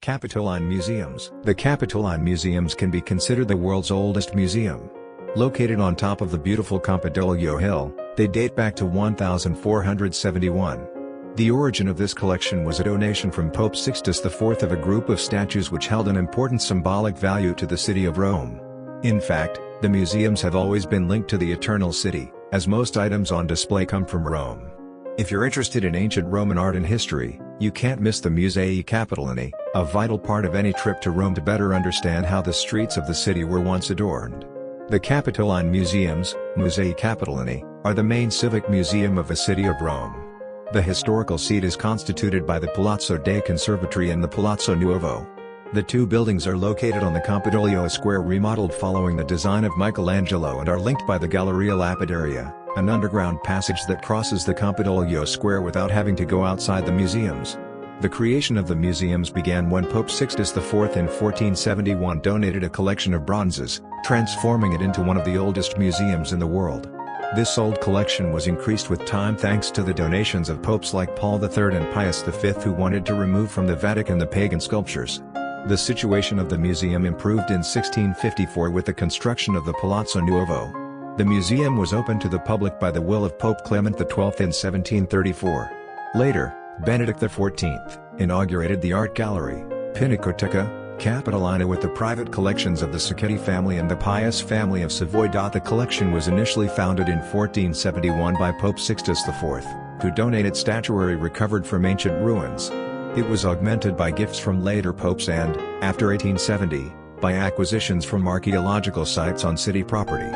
Capitoline Museums. The Capitoline Museums can be considered the world's oldest museum. Located on top of the beautiful Campodaggio hill, they date back to 1471. The origin of this collection was a donation from Pope Sixtus IV of a group of statues which held an important symbolic value to the city of Rome. In fact, the museums have always been linked to the Eternal City, as most items on display come from Rome. If you're interested in ancient Roman art and history, you can't miss the Musei Capitolini, a vital part of any trip to Rome to better understand how the streets of the city were once adorned. The Capitoline Museums, Musei Capitolini, are the main civic museum of the city of Rome. The historical seat is constituted by the Palazzo dei Conservatori and the Palazzo Nuovo. The two buildings are located on the Campodaggio square remodeled following the design of Michelangelo and are linked by the Galleria Lapidaria, an underground passage that crosses the Campodaggio square without having to go outside the museums. The creation of the museums began when Pope Sixtus IV in 1471 donated a collection of bronzes, transforming it into one of the oldest museums in the world. This old collection was increased with time thanks to the donations of popes like Paul III and Pius V who wanted to remove from the Vatican the pagan sculptures. The situation of the museum improved in 1654 with the construction of the Palazzo Nuovo. The museum was opened to the public by the will of Pope Clement XII in 1734. Later, Benedict XIV inaugurated the art gallery, Pinacoteca, Capitolini with the private collections of the Sacchetti family and the Pius family of Savoy. The collection was initially founded in 1471 by Pope Sixtus IV, who donated statuary recovered from ancient ruins. It was augmented by gifts from later popes and, after 1870, by acquisitions from archaeological sites on city property.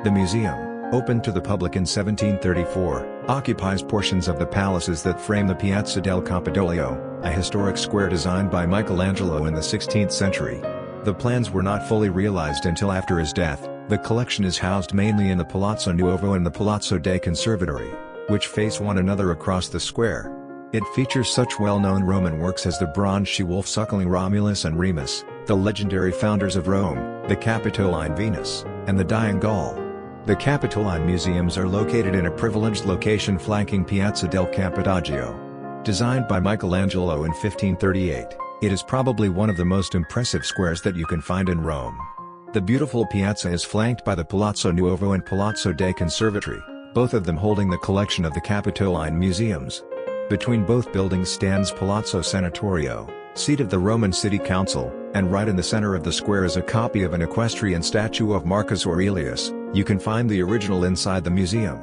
The museum, opened to the public in 1734, occupies portions of the palaces that frame the Piazza del Campodaggio, a historic square designed by Michelangelo in the 16th century. The plans were not fully realized until after his death. The collection is housed mainly in the Palazzo Nuovo and the Palazzo dei Conservatori, which face one another across the square. It features such well-known Roman works as the bronze she-wolf suckling Romulus and Remus, the legendary founders of Rome, the Capitoline Venus, and the Dying Gaul. The Capitoline Museums are located in a privileged location flanking Piazza del Campodaggio. Designed by Michelangelo in 1538, it is probably one of the most impressive squares that you can find in Rome. The beautiful piazza is flanked by the Palazzo Nuovo and Palazzo dei Conservatori, both of them holding the collection of the Capitoline Museums. Between both buildings stands Palazzo Sanatorio, seat of the Roman City Council, and right in the center of the square is a copy of an equestrian statue of Marcus Aurelius. You can find the original inside the museum.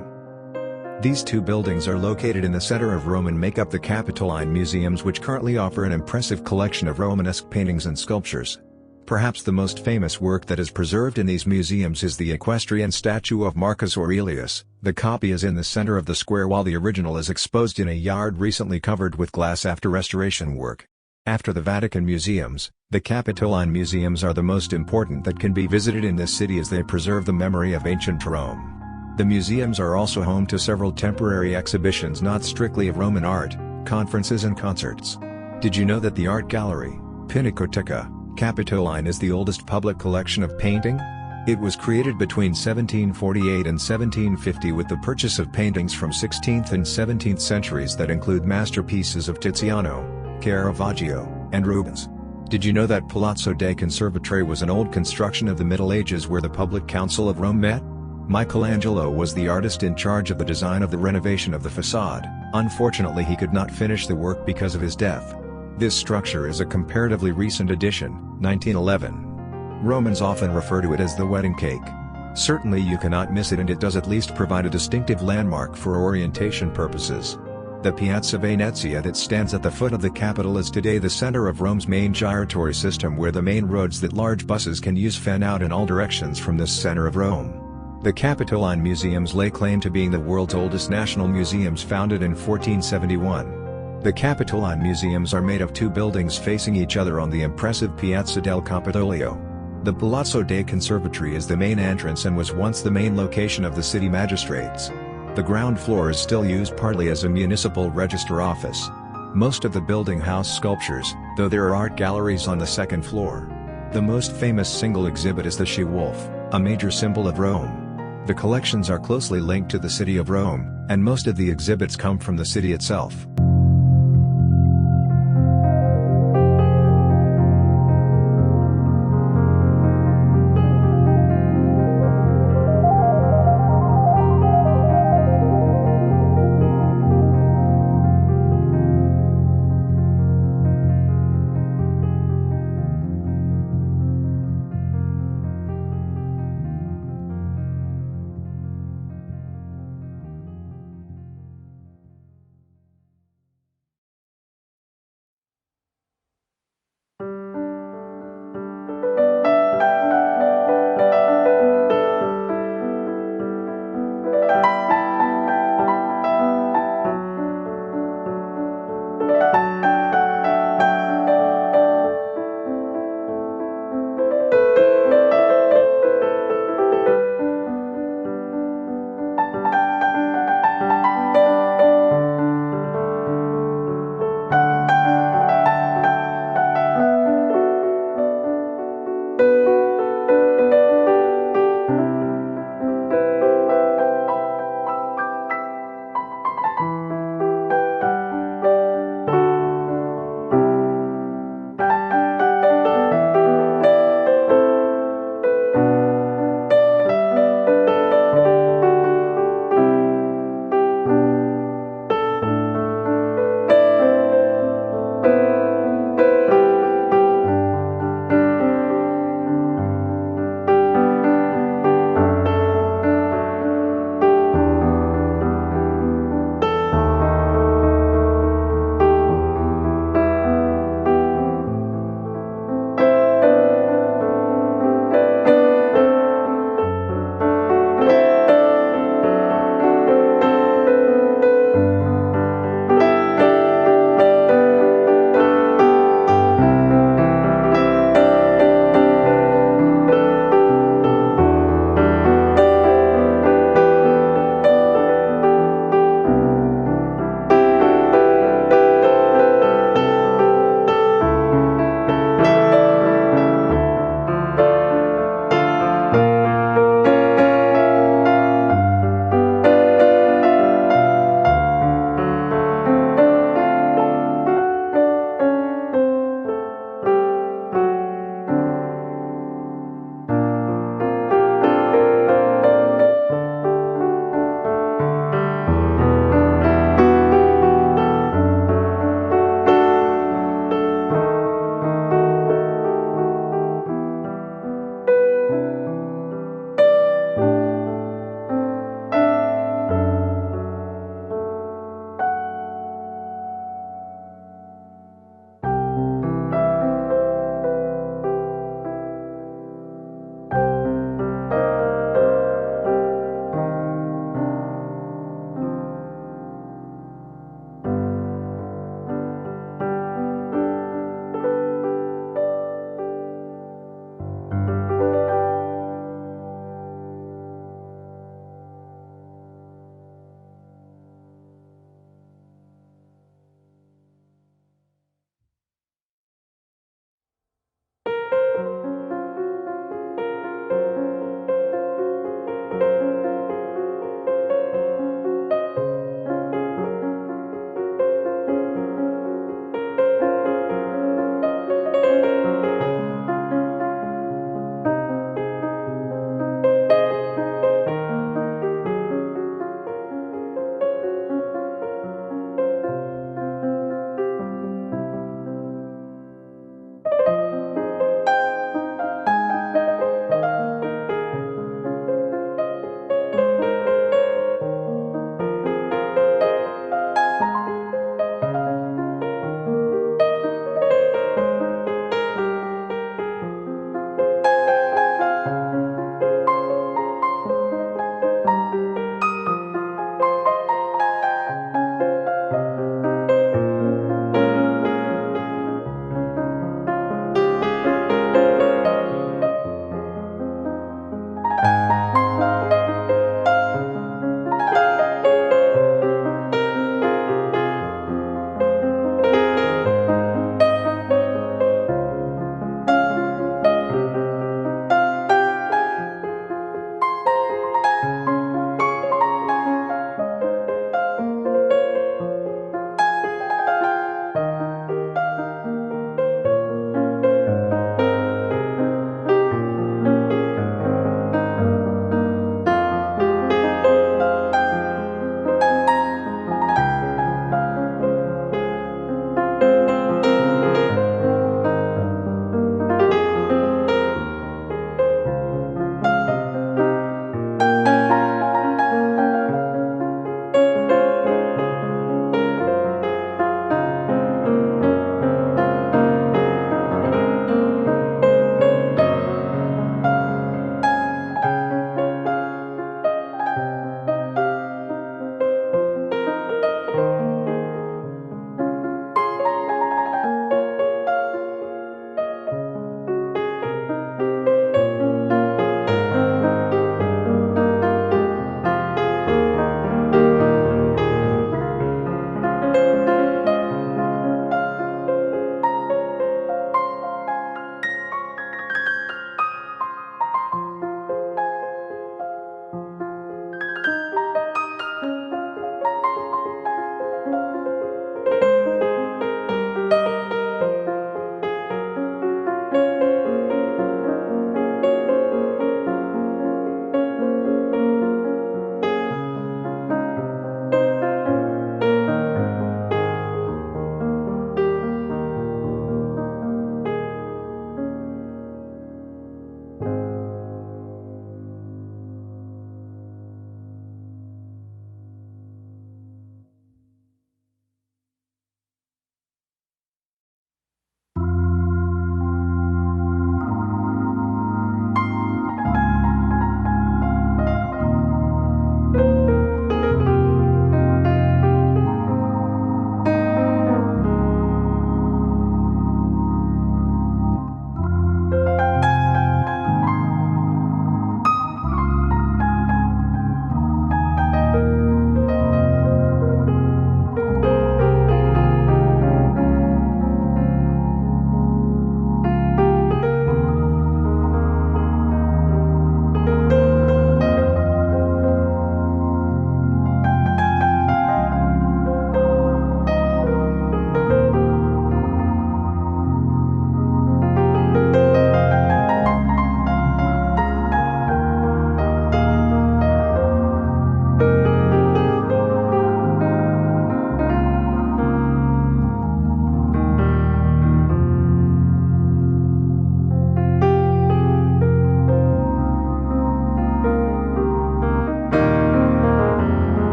These two buildings are located in the center of Rome and make up the Capitoline Museums, which currently offer an impressive collection of Romanesque paintings and sculptures. Perhaps the most famous work that is preserved in these museums is the equestrian statue of Marcus Aurelius. The copy is in the center of the square while the original is exposed in a yard recently covered with glass after restoration work. After the Vatican Museums, the Capitoline Museums are the most important that can be visited in this city as they preserve the memory of ancient Rome. The museums are also home to several temporary exhibitions not strictly of Roman art, conferences and concerts. Did you know that the art gallery, Pinacoteca, Capitoline is the oldest public collection of painting? It was created between 1748 and 1750 with the purchase of paintings from 16th and 17th centuries that include masterpieces of Tiziano, Caravaggio, and Rubens. Did you know that Palazzo dei Conservatori was an old construction of the Middle Ages where the Public Council of Rome met? Michelangelo was the artist in charge of the design of the renovation of the facade. Unfortunately, he could not finish the work because of his death. This structure is a comparatively recent addition, 1911. Romans often refer to it as the wedding cake. Certainly you cannot miss it, and it does at least provide a distinctive landmark for orientation purposes. The Piazza Venezia that stands at the foot of the Capitol is today the center of Rome's main giratory system, where the main roads that large buses can use fan out in all directions from this center of Rome. The Capitoline Museums lay claim to being the world's oldest national museums, founded in 1471. The Capitoline Museums are made of two buildings facing each other on the impressive Piazza del Campodaggio. The Palazzo dei Conservatori is the main entrance and was once the main location of the city magistrates. The ground floor is still used partly as a municipal register office. Most of the building house sculptures, though there are art galleries on the second floor. The most famous single exhibit is the she-wolf, a major symbol of Rome. The collections are closely linked to the city of Rome, and most of the exhibits come from the city itself.